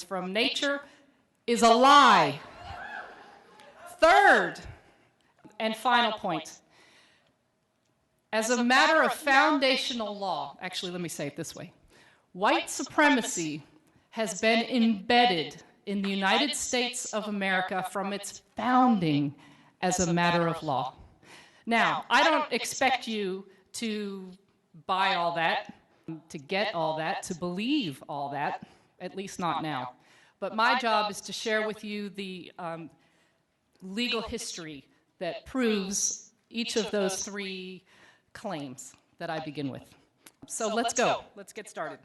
from nature is a lie. Third and final point. As a matter of foundational law, actually, let me say it this way. White supremacy has been embedded in the United States of America from its founding as a matter of law. Now, I don't expect you to buy all that, to get all that, to believe all that, at least not now. But my job is to share with you the legal history that proves each of those three claims that I begin with. So let's go. Let's get started.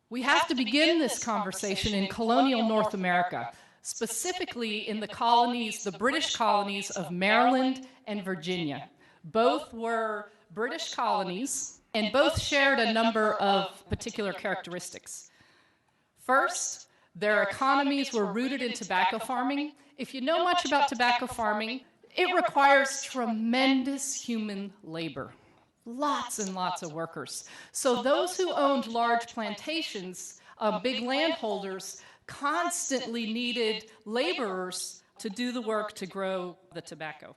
We have to begin this conversation in colonial North America, specifically in the colonies, the British colonies of Maryland and Virginia. Both were British colonies, and both shared a number of particular characteristics. First, their economies were rooted in tobacco farming. If you know much about tobacco farming, it requires tremendous human labor. Lots and lots of workers. So those who owned large plantations, big landholders, constantly needed laborers to do the work to grow the tobacco.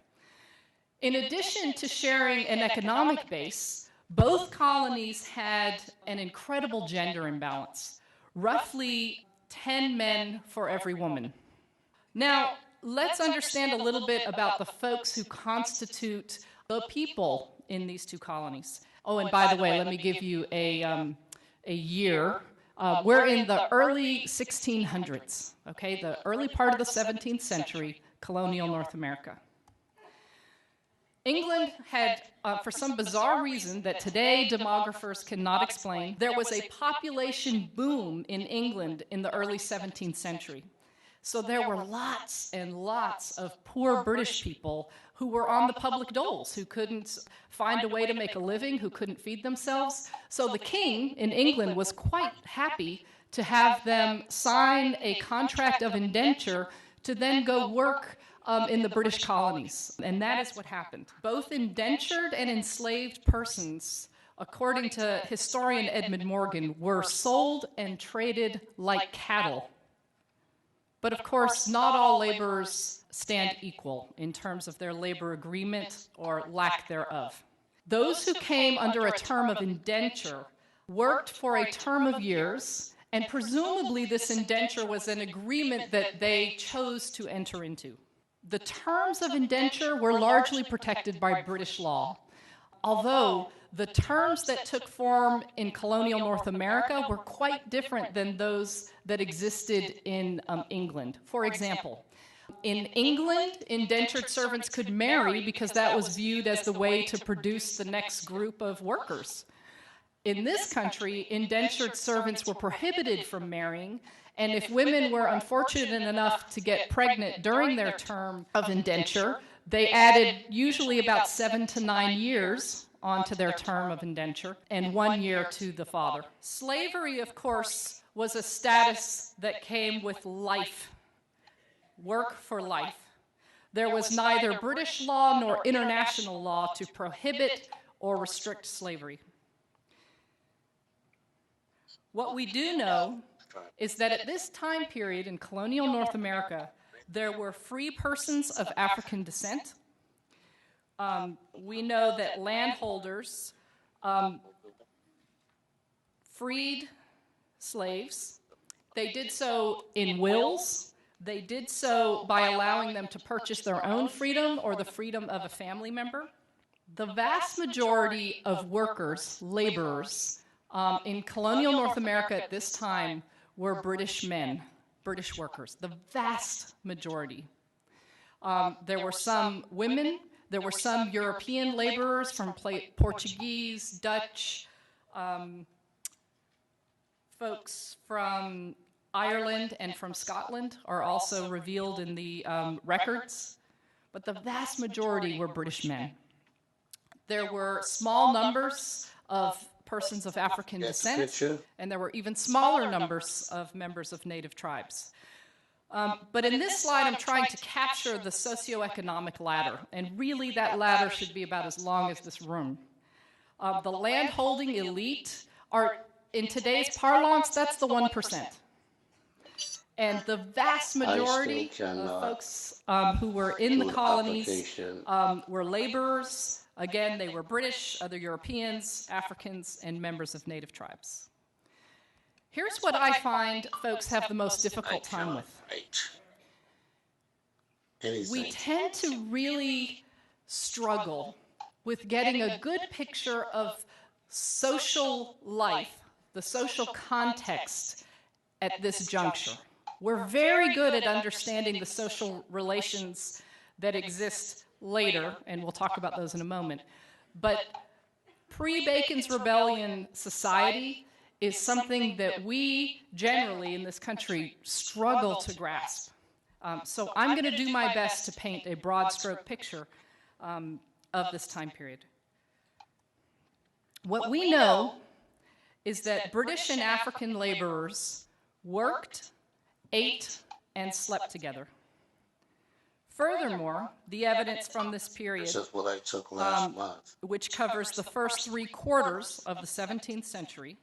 In addition to sharing an economic base, both colonies had an incredible gender imbalance, roughly 10 men for every woman. Now, let's understand a little bit about the folks who constitute the people in these two colonies. Oh, and by the way, let me give you a year. We're in the early 1600s, okay, the early part of the 17th century, colonial North America. England had, for some bizarre reason that today demographers cannot explain, there was a population boom in England in the early 17th century. So there were lots and lots of poor British people who were on the public doles, who couldn't find a way to make a living, who couldn't feed themselves. So the king in England was quite happy to have them sign a contract of indenture to then go work in the British colonies. And that is what happened. Both indentured and enslaved persons, according to historian Edmund Morgan, were sold and traded like cattle. But of course, not all laborers stand equal in terms of their labor agreement or lack thereof. Those who came under a term of indenture worked for a term of years, and presumably this indenture was an agreement that they chose to enter into. The terms of indenture were largely protected by British law, although the terms that took form in colonial North America were quite different than those that existed in England. For example, in England, indentured servants could marry because that was viewed as the way to produce the next group of workers. In this country, indentured servants were prohibited from marrying, and if women were unfortunate enough to get pregnant during their term of indenture, they added usually about 7 to 9 years onto their term of indenture, and 1 year to the father. Slavery, of course, was a status that came with life, work for life. There was neither British law nor international law to prohibit or restrict slavery. What we do know is that at this time period in colonial North America, there were free persons of African descent. We know that landholders freed slaves. They did so in wills. They did so by allowing them to purchase their own freedom or the freedom of a family member. The vast majority of workers, laborers, in colonial North America at this time were British men, British workers, the vast majority. There were some women, there were some European laborers from Portuguese, Dutch, folks from Ireland and from Scotland are also revealed in the records, but the vast majority were British men. There were small numbers of persons of African descent, and there were even smaller numbers of members of native tribes. But in this slide, I'm trying to capture the socioeconomic ladder, and really that ladder should be about as long as this room. The landholding elite are in today's parlance, that's the 1%. And the vast majority of folks who were in the colonies were laborers. Again, they were British, other Europeans, Africans, and members of native tribes. Here's what I find folks have the most difficult time with. We tend to really struggle with getting a good picture of social life, the social context at this juncture. We're very good at understanding the social relations that exist later, and we'll talk about those in a moment. But pre-Bacon's Rebellion society is something that we generally in this country struggle to grasp. So I'm going to do my best to paint a broad stroke picture of this time period. What we know is that British and African laborers worked, ate, and slept together. Furthermore, the evidence from this period, which covers the first 3/4 of the 17th century,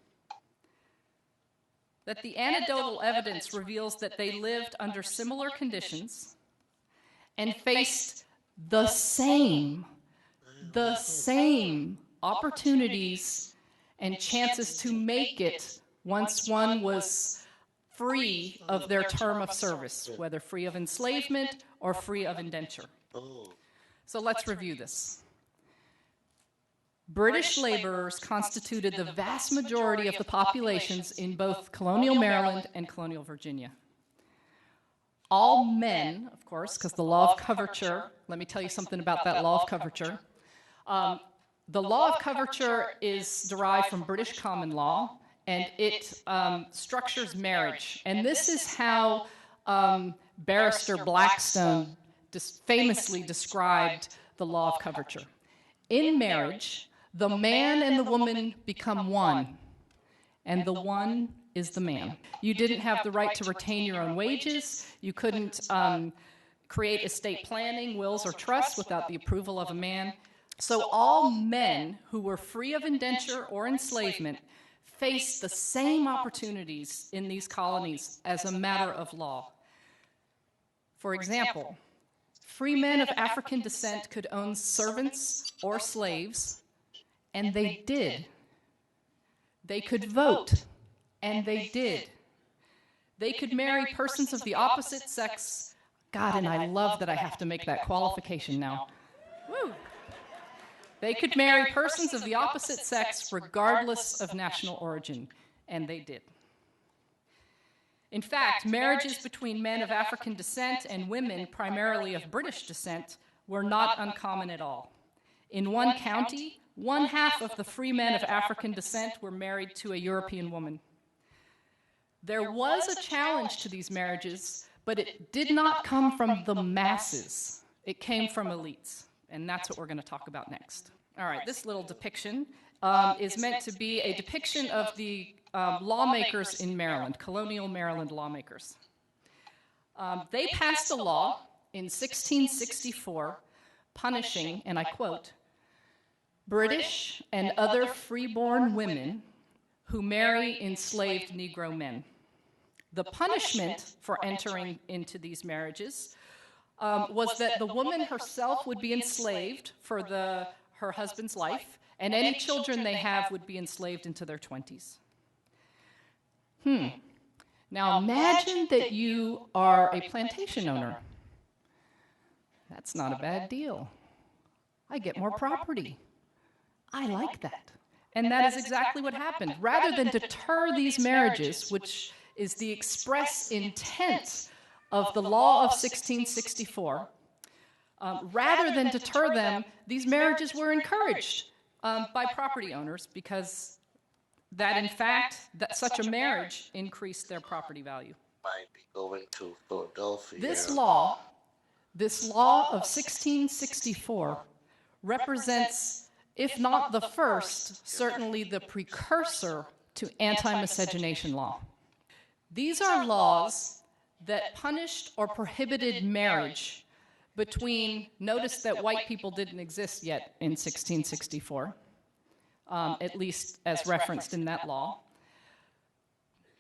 that the anecdotal evidence reveals that they lived under similar conditions and faced the same opportunities and chances to make it once one was free of their term of service, whether free of enslavement or free of indenture. So let's review this. British laborers constituted the vast majority of the populations in both colonial Maryland and colonial Virginia. All men, of course, because the law of coverture, let me tell you something about that law of coverture. The law of coverture is derived from British common law, and it structures marriage. And this is how Barrister Blackstone famously described the law of coverture. In marriage, the man and the woman become one, and the one is the man. You didn't have the right to retain your own wages. You couldn't create estate planning, wills, or trusts without the approval of a man. So all men who were free of indenture or enslavement faced the same opportunities in these colonies as a matter of law. For example, free men of African descent could own servants or slaves, and they did. They could vote, and they did. They could marry persons of the opposite sex. God, and I love that I have to make that qualification now. Woo! They could marry persons of the opposite sex regardless of national origin, and they did. In fact, marriages between men of African descent and women primarily of British descent were not uncommon at all. In one county, 1/2 of the free men of African descent were married to a European woman. There was a challenge to these marriages, but it did not come from the masses. It came from elites, and that's what we're going to talk about next. All right, this little depiction is meant to be a depiction of the lawmakers in Maryland, colonial Maryland lawmakers. They passed a law in 1664 punishing, and I quote, British and other freeborn women who marry enslaved Negro men. The punishment for entering into these marriages was that the woman herself would be enslaved for her husband's life, and any children they have would be enslaved into their 20s. Now imagine that you are a plantation owner. That's not a bad deal. I get more property. I like that. And that is exactly what happened. Rather than deter these marriages, which is the express intent of the law of 1664, rather than deter them, these marriages were encouraged by property owners because that, in fact, that such a marriage increased their property value. Might be going to Philadelphia. This law of 1664 represents, if not the first, certainly the precursor to anti-miscegenation law. These are laws that punished or prohibited marriage between, notice that white people didn't exist yet in 1664, at least as referenced in that law,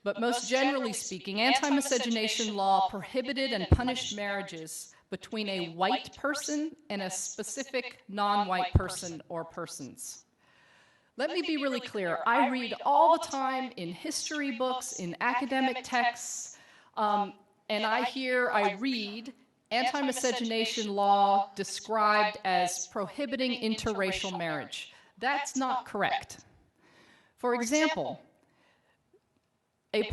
But most generally speaking, anti-miscegenation law prohibited and punished marriages between a white person and a specific non-white person or persons. Let me be really clear. I read all the time in history books, in academic texts, and I read anti-miscegenation law described as prohibiting interracial marriage. That's not correct. For example, a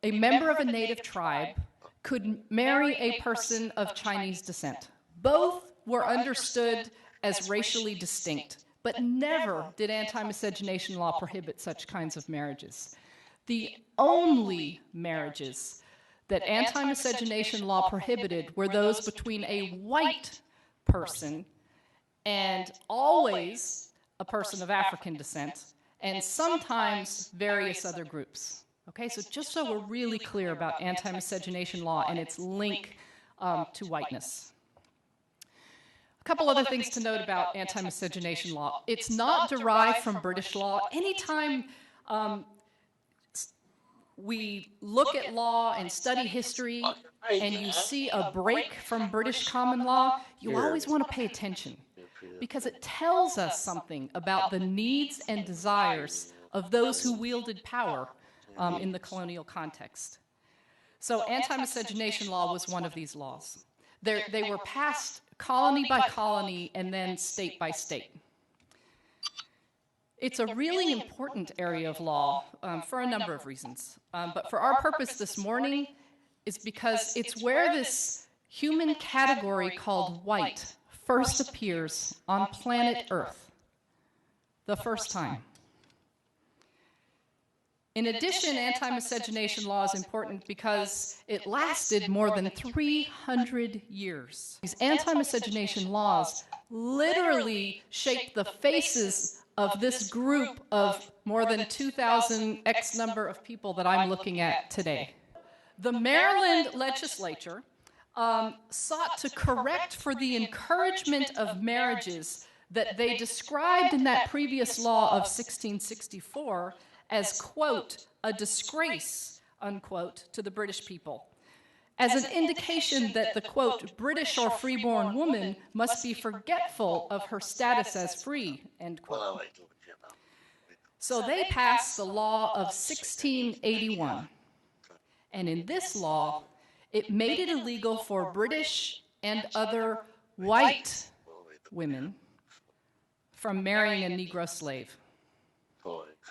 member of a native tribe could marry a person of Chinese descent. Both were understood as racially distinct, but never did anti-miscegenation law prohibit such kinds of marriages. The only marriages that anti-miscegenation law prohibited were those between a white person and always a person of African descent, and sometimes various other groups. Okay, so just so we're really clear about anti-miscegenation law and its link to whiteness. A couple other things to note about anti-miscegenation law. It's not derived from British law. Anytime we look at law and study history and you see a break from British common law, you always want to pay attention because it tells us something about the needs and desires of those who wielded power in the colonial context. So anti-miscegenation law was one of these laws. They were passed colony by colony and then state by state. It's a really important area of law for a number of reasons. But for our purpose this morning, it's because it's where this human category called white first appears on planet Earth, the first time. In addition, anti-miscegenation law is important because it lasted more than 300 years. These anti-miscegenation laws literally shaped the faces of this group of more than 2,000 X number of people that I'm looking at today. The Maryland legislature sought to correct for the encouragement of marriages that they described in that previous law of 1664 as, quote, a disgrace, unquote, to the British people, as an indication that the, quote, British or freeborn woman must be forgetful of her status as free, end quote. So they passed the law of 1681. And in this law, it made it illegal for British and other white women from marrying a Negro slave.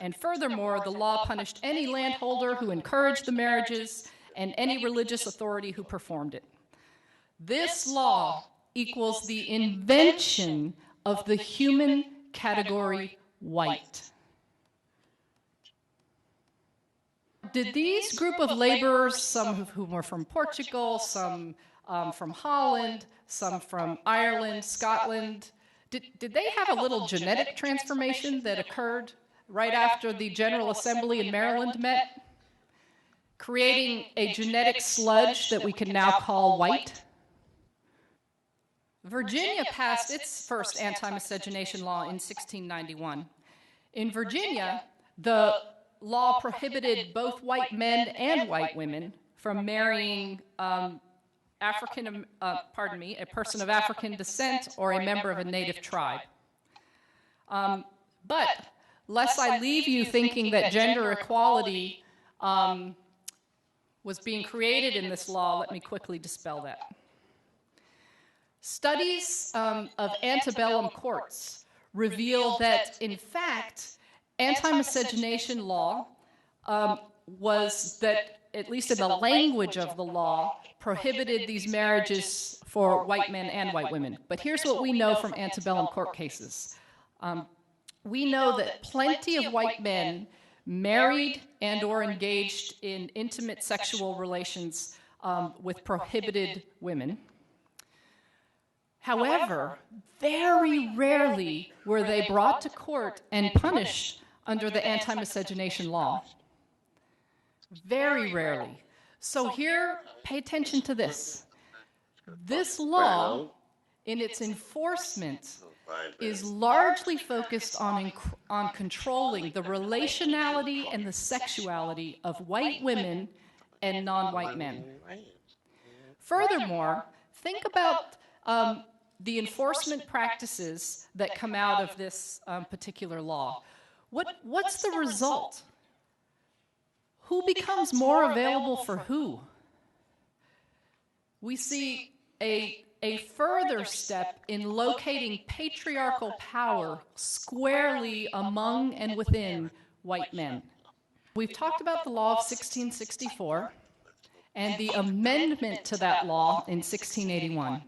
And furthermore, the law punished any landholder who encouraged the marriages and any religious authority who performed it. This law equals the invention of the human category white. Did these group of laborers, some of whom were from Portugal, some from Holland, some from Ireland, Scotland, did they have a little genetic transformation that occurred right after the General Assembly in Maryland met, creating a genetic sludge that we can now call white? Virginia passed its first anti-miscegenation law in 1691. In Virginia, the law prohibited both white men and white women from marrying a person of African descent or a member of a native tribe. But lest I leave you thinking that gender equality was being created in this law, let me quickly dispel that. Studies of antebellum courts reveal that, in fact, anti-miscegenation law was that, at least in the language of the law, prohibited these marriages for white men and white women. But here's what we know from antebellum court cases. We know that plenty of white men married and or engaged in intimate sexual relations with prohibited women. However, very rarely were they brought to court and punished under the anti-miscegenation law. Very rarely. So here, pay attention to this. This law, in its enforcement, is largely focused on controlling the relationality and the sexuality of white women and non-white men. Furthermore, think about the enforcement practices that come out of this particular law. What's the result? Who becomes more available for who? We see a further step in locating patriarchal power squarely among and within white men. We've talked about the law of 1664 and the amendment to that law in 1681.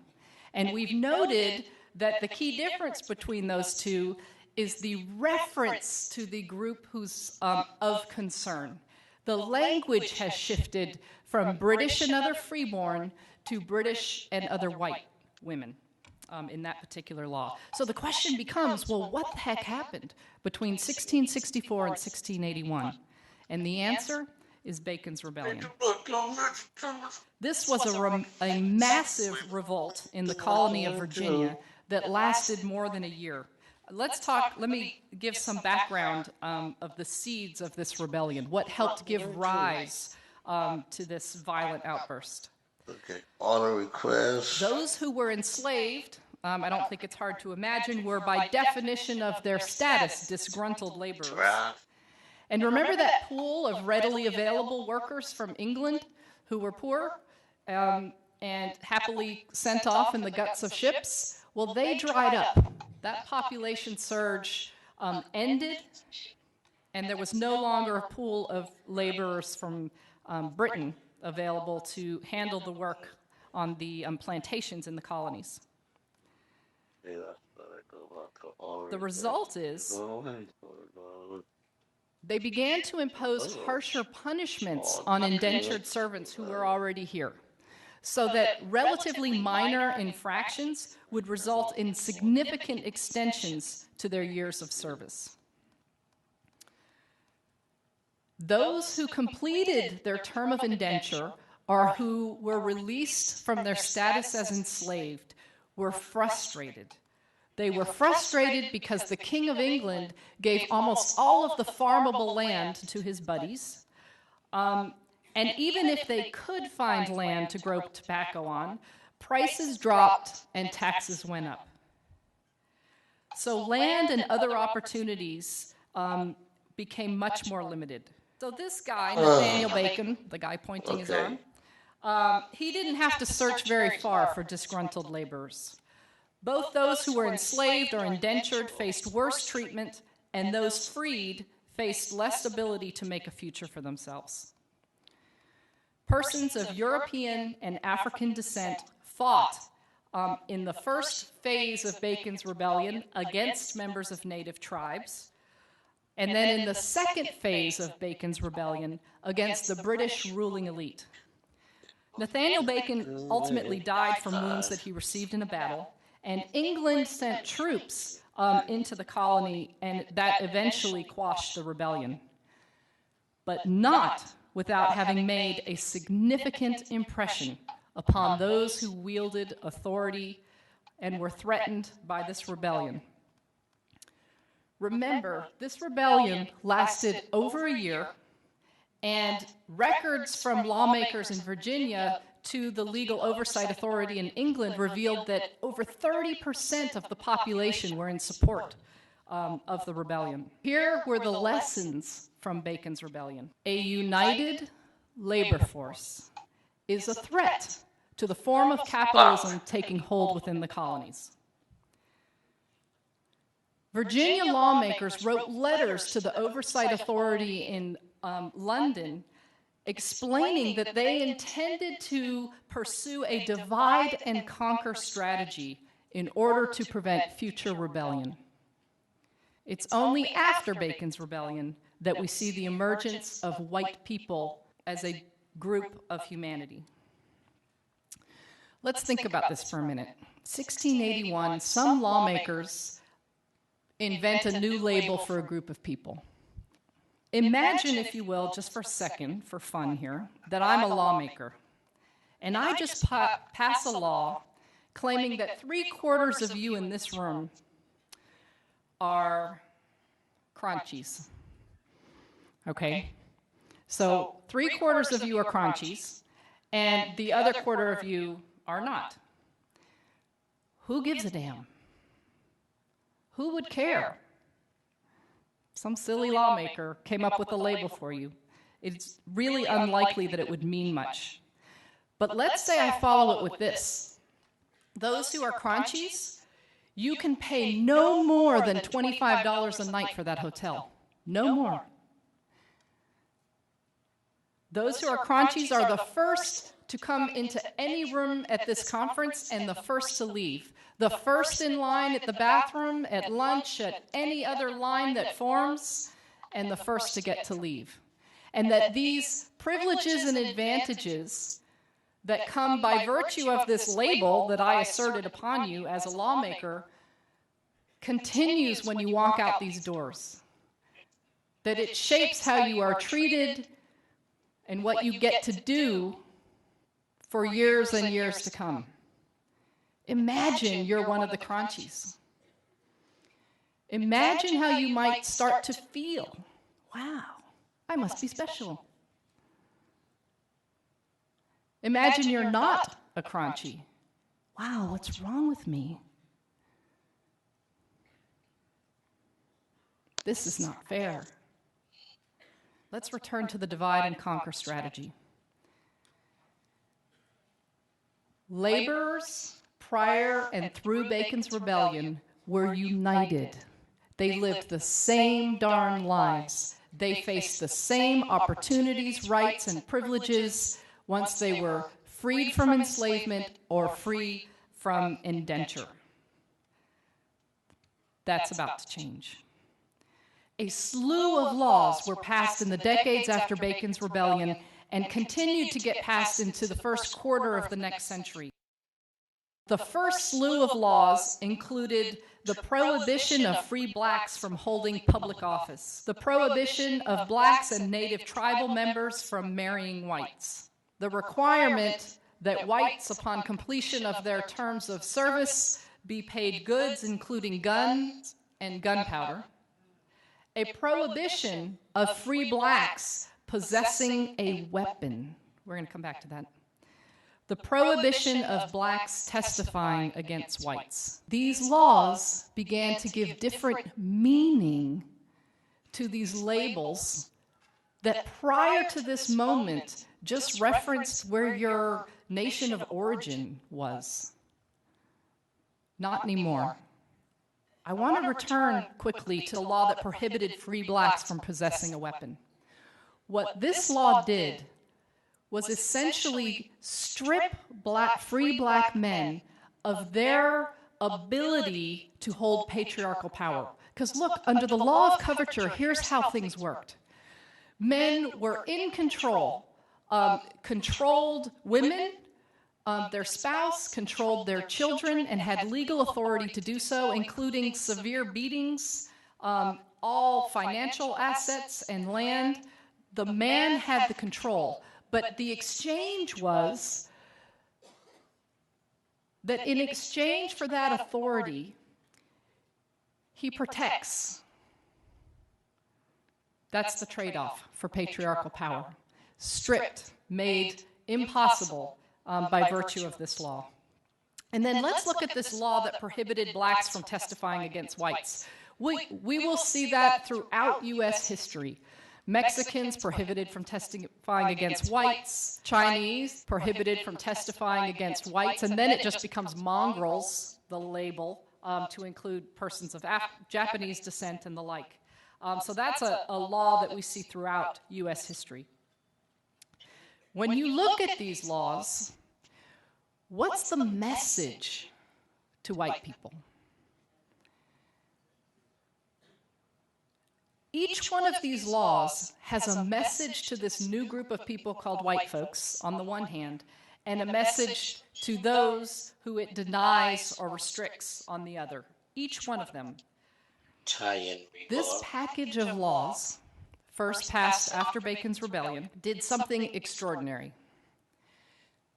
And we've noted that the key difference between those two is the reference to the group who's of concern. The language has shifted from British and other freeborn to British and other white women in that particular law. So the question becomes, well, what the heck happened between 1664 and 1681? And the answer is Bacon's Rebellion. This was a massive revolt in the colony of Virginia that lasted more than a year. Let me give some background of the seeds of this rebellion, what helped give rise to this violent outburst. Okay, order request. Those who were enslaved, I don't think it's hard to imagine, were by definition of their status disgruntled laborers. And remember that pool of readily available workers from England who were poor and happily sent off in the guts of ships? Well, they dried up. That population surge ended, and there was no longer a pool of laborers from Britain available to handle the work on the plantations in the colonies. The result is they began to impose harsher punishments on indentured servants who were already here, so that relatively minor infractions would result in significant extensions to their years of service. Those who completed their term of indenture or who were released from their status as enslaved were frustrated. They were frustrated because the King of England gave almost all of the farmable land to his buddies. And even if they could find land to grow tobacco on, prices dropped and taxes went up. So land and other opportunities became much more limited. So this guy, Nathaniel Bacon, the guy pointing his arm, he didn't have to search very far for disgruntled laborers. Both those who were enslaved or indentured faced worse treatment, and those freed faced less ability to make a future for themselves. Persons of European and African descent fought in the first phase of Bacon's rebellion against members of native tribes, and then in the second phase of Bacon's rebellion against the British ruling elite. Nathaniel Bacon ultimately died from wounds that he received in a battle, and England sent troops into the colony, and that eventually quashed the rebellion, but not without having made a significant impression upon those who wielded authority and were threatened by this rebellion. Remember, this rebellion lasted over a year, and records from lawmakers in Virginia to the Legal Oversight Authority in England revealed that over 30% of the population were in support of the rebellion. Here were the lessons from Bacon's rebellion. A united labor force is a threat to the form of capitalism taking hold within the colonies. Virginia lawmakers wrote letters to the Oversight Authority in London explaining that they intended to pursue a divide and conquer strategy in order to prevent future rebellion. It's only after Bacon's rebellion that we see the emergence of white people as a group of humanity. Let's think about this for a minute. 1681, some lawmakers invent a new label for a group of people. Imagine, if you will, just for a second, for fun here, that I'm a lawmaker, and I just pass a law claiming that 3/4 of you in this room are Crunchies. Okay? So 3/4 of you are Crunchies, and the other quarter of you are not. Who gives a damn? Who would care? Some silly lawmaker came up with a label for you. It's really unlikely that it would mean much. But let's say I follow it with this. Those who are Crunchies, you can pay no more than $25 a night for that hotel. No more. Those who are Crunchies are the first to come into any room at this conference and the first to leave. The first in line at the bathroom, at lunch, at any other line that forms, and the first to get to leave. And that these privileges and advantages that come by virtue of this label that I asserted upon you as a lawmaker continues when you walk out these doors. That it shapes how you are treated and what you get to do for years and years to come. Imagine you're one of the Crunchies. Imagine how you might start to feel. Wow, I must be special. Imagine you're not a Crunchie. Wow, what's wrong with me? This is not fair. Let's return to the divide and conquer strategy. Laborers, prior and through Bacon's Rebellion, were united. They lived the same darn lives. They faced the same opportunities, rights, and privileges once they were freed from enslavement or free from indenture. That's about to change. A slew of laws were passed in the decades after Bacon's Rebellion and continued to get passed into the first quarter of the next century. The first slew of laws included the prohibition of free blacks from holding public office, the prohibition of blacks and native tribal members from marrying whites, the requirement that whites, upon completion of their terms of service, be paid goods including guns and gunpowder, a prohibition of free blacks possessing a weapon. We're going to come back to that. The prohibition of blacks testifying against whites. These laws began to give different meaning to these labels that prior to this moment just referenced where your nation of origin was. Not anymore. I want to return quickly to the law that prohibited free blacks from possessing a weapon. What this law did was essentially strip free black men of their ability to hold patriarchal power. Because look, under the law of coverture, here's how things worked. Men were in control, controlled women, their spouse, controlled their children, and had legal authority to do so, including severe beatings, all financial assets and land. The man had the control, but the exchange was that in exchange for that authority, he protects. That's the trade-off for patriarchal power. Stripped, made impossible by virtue of this law. And then let's look at this law that prohibited blacks from testifying against whites. We will see that throughout U.S. history. Mexicans prohibited from testifying against whites, Chinese prohibited from testifying against whites, and then it just becomes mongrels, the label, to include persons of Japanese descent and the like. So that's a law that we see throughout U.S. history. When you look at these laws, what's the message to white people? Each one of these laws has a message to this new group of people called white folks, on the one hand, and a message to those who it denies or restricts on the other. Each one of them. This package of laws, first passed after Bacon's Rebellion, did something extraordinary.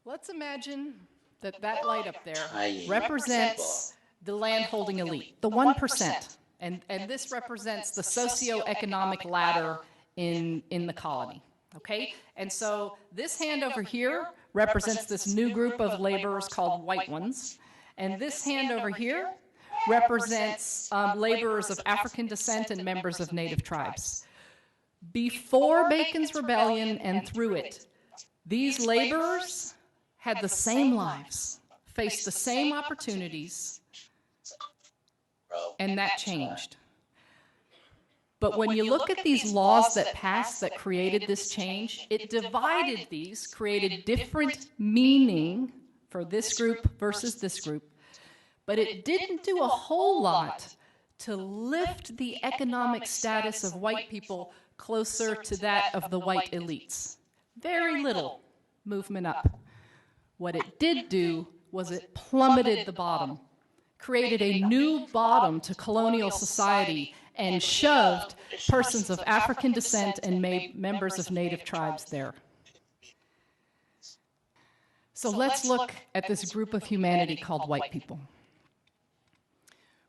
Let's imagine that that light up there represents the landholding elite, the 1%. And this represents the socioeconomic ladder in the colony, okay? And so this hand over here represents this new group of laborers called white ones. And this hand over here represents laborers of African descent and members of native tribes. Before Bacon's Rebellion and through it, these laborers had the same lives, faced the same opportunities, and that changed. But when you look at these laws that passed that created this change, it divided these, created different meaning for this group versus this group, but it didn't do a whole lot to lift the economic status of white people closer to that of the white elites. Very little movement up. What it did do was it plummeted the bottom, created a new bottom to colonial society, and shoved persons of African descent and members of native tribes there. So let's look at this group of humanity called white people.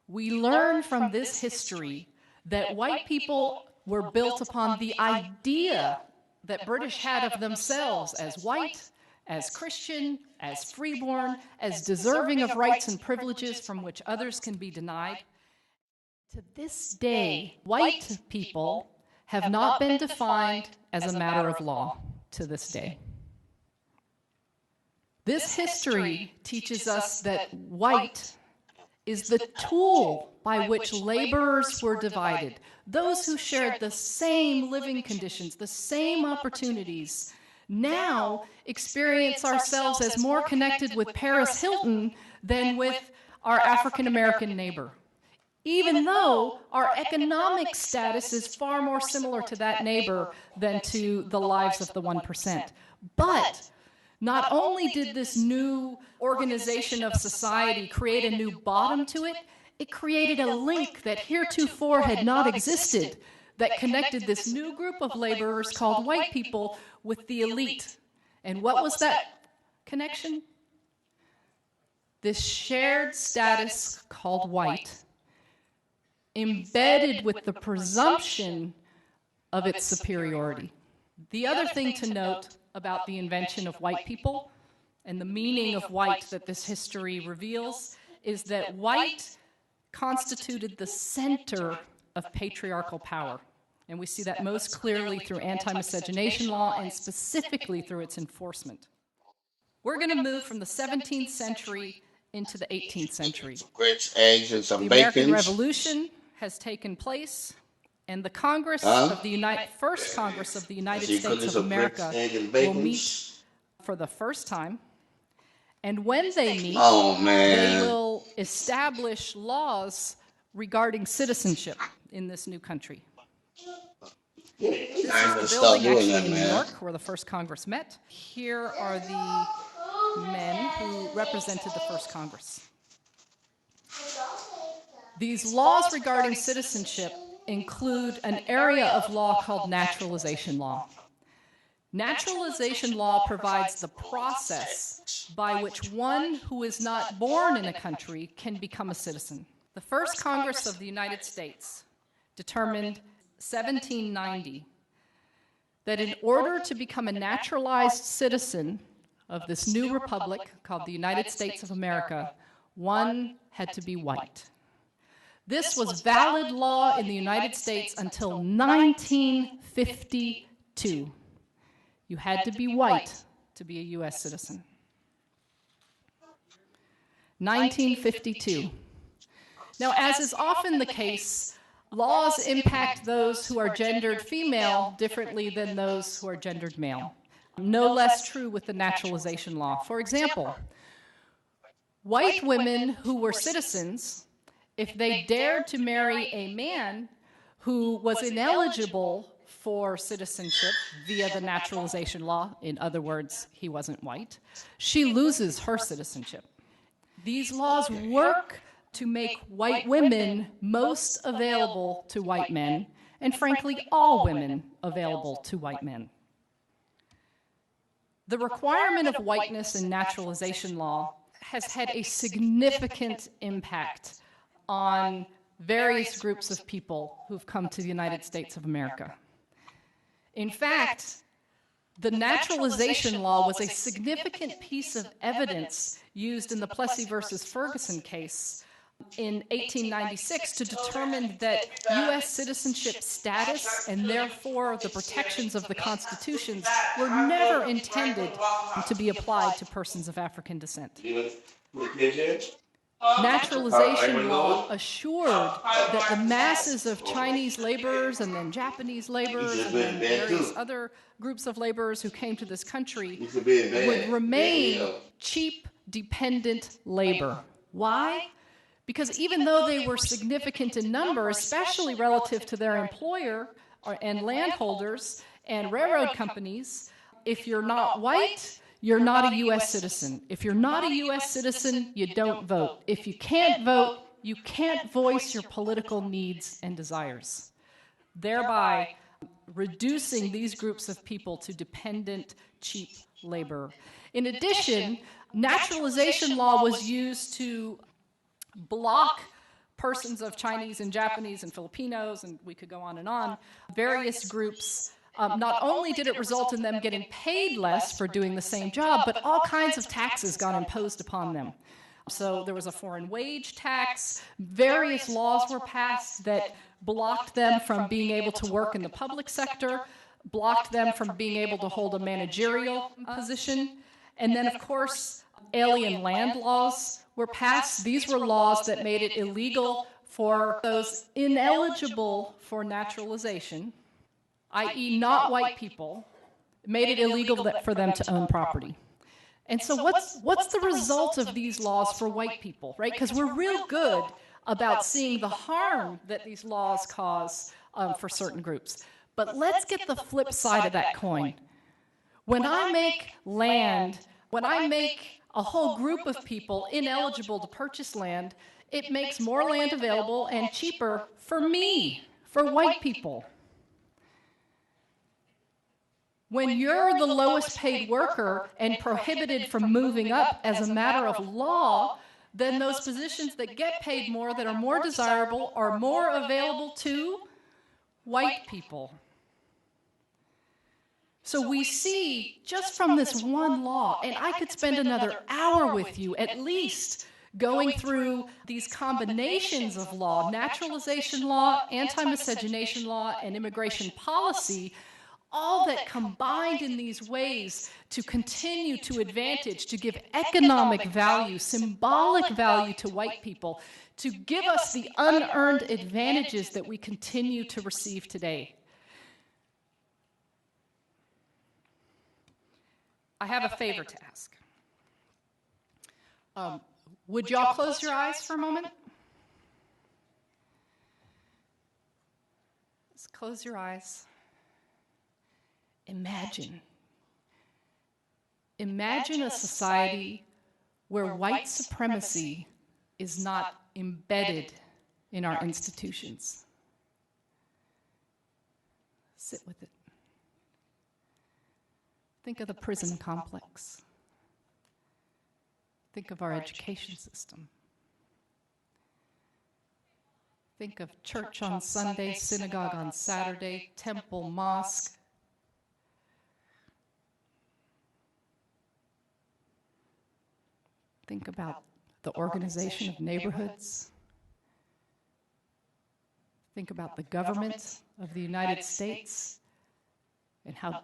We learn from this history that white people were built upon the idea that British had of themselves as white, as Christian, as freeborn, as deserving of rights and privileges from which others can be denied. To this day, white people have not been defined as a matter of law to this day. This history teaches us that white is the tool by which laborers were divided. Those who shared the same living conditions, the same opportunities, now experience ourselves as more connected with Paris Hilton than with our African American neighbor, even though our economic status is far more similar to that neighbor than to the lives of the 1%. But not only did this new organization of society create a new bottom to it, it created a link that heretofore had not existed that connected this new group of laborers called white people with the elite. And what was that connection? This shared status called white, embedded with the presumption of its superiority. The other thing to note about the invention of white people and the meaning of white that this history reveals is that white constituted the center of patriarchal power. And we see that most clearly through anti-miscegenation law and specifically through its enforcement. We're going to move from the 17th century into the 18th century. Grits, eggs, and some The bacon. American Revolution has taken place, and the Congress of the First Congress of the United States of America will meet for the first time. And when they meet, they will establish laws regarding citizenship in this new country. This is the building actually in New York where the first Congress met. Here are the men who represented the first Congress. These laws regarding citizenship include an area of law called naturalization law. Naturalization law provides the process by which one who is not born in a country can become a citizen. The first Congress of the United States determined 1790 that in order to become a naturalized citizen of this new republic called the United States of America, one had to be white. This was valid law in the United States until 1952. You had to be white to be a U.S. citizen. 1952. Now, as is often the case, laws impact those who are gendered female differently than those who are gendered male. No less true with the naturalization law. For example, white women who were citizens, if they dared to marry a man who was ineligible for citizenship via the naturalization law, in other words, he wasn't white, she loses her citizenship. These laws work to make white women most available to white men, and frankly, all women available to white men. The requirement of whiteness in naturalization law has had a significant impact on various groups of people who've come to the United States of America. In fact, the naturalization law was a significant piece of evidence used in the Plessy versus Ferguson case in 1896 to determine that U.S. citizenship status and therefore the protections of the constitutions were never intended to be applied to persons of African descent. Naturalization law assured that the masses of Chinese laborers and then Japanese laborers and then various other groups of laborers who came to this country would remain cheap, dependent labor. Why? Because even though they were significant in number, especially relative to their employer and landholders and railroad companies, if you're not white, you're not a U.S. citizen. If you're not a U.S. citizen, you don't vote. If you can't vote, you can't voice your political needs and desires, thereby reducing these groups of people to dependent, cheap labor. In addition, naturalization law was used to block persons of Chinese and Japanese and Filipinos, and we could go on, various groups. Not only did it result in them getting paid less for doing the same job, but all kinds of taxes got imposed upon them. So there was a foreign wage tax, various laws were passed that blocked them from being able to work in the public sector, blocked them from being able to hold a managerial position, and then, of course, alien land laws were passed. These were laws that made it illegal for those ineligible for naturalization, i.e. not white people, made it illegal for them to own property. And so what's the result of these laws for white people, right? Because we're real good about seeing the harm that these laws cause for certain groups. But let's get the flip side of that coin. When I make land, when I make a whole group of people ineligible to purchase land, it makes more land available and cheaper for me, for white people. When you're the lowest paid worker and prohibited from moving up as a matter of law, then those positions that get paid more, that are more desirable, are more available to white people. So we see, just from this one law, and I could spend another hour with you at least going through these combinations of law, naturalization law, anti-miscegenation law, and immigration policy, all that combined in these ways to continue to advantage, to give economic value, symbolic value to white people, to give us the unearned advantages that we continue to receive today. I have a favor to ask. Would y'all close your eyes for a moment? Just close your eyes. Imagine a society where white supremacy is not embedded in our institutions. Sit with it. Think of the prison complex. Think of our education system. Think of church on Sunday, synagogue on Saturday, temple, mosque. Think about the organization of neighborhoods. Think about the government of the United States and how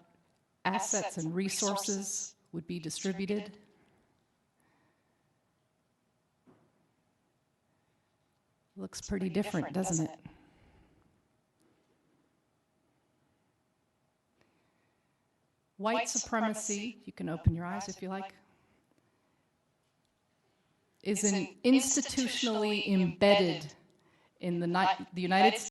assets and resources would be distributed. Looks pretty different, doesn't it? White supremacy, you can open your eyes if you like, is institutionally embedded in the United States.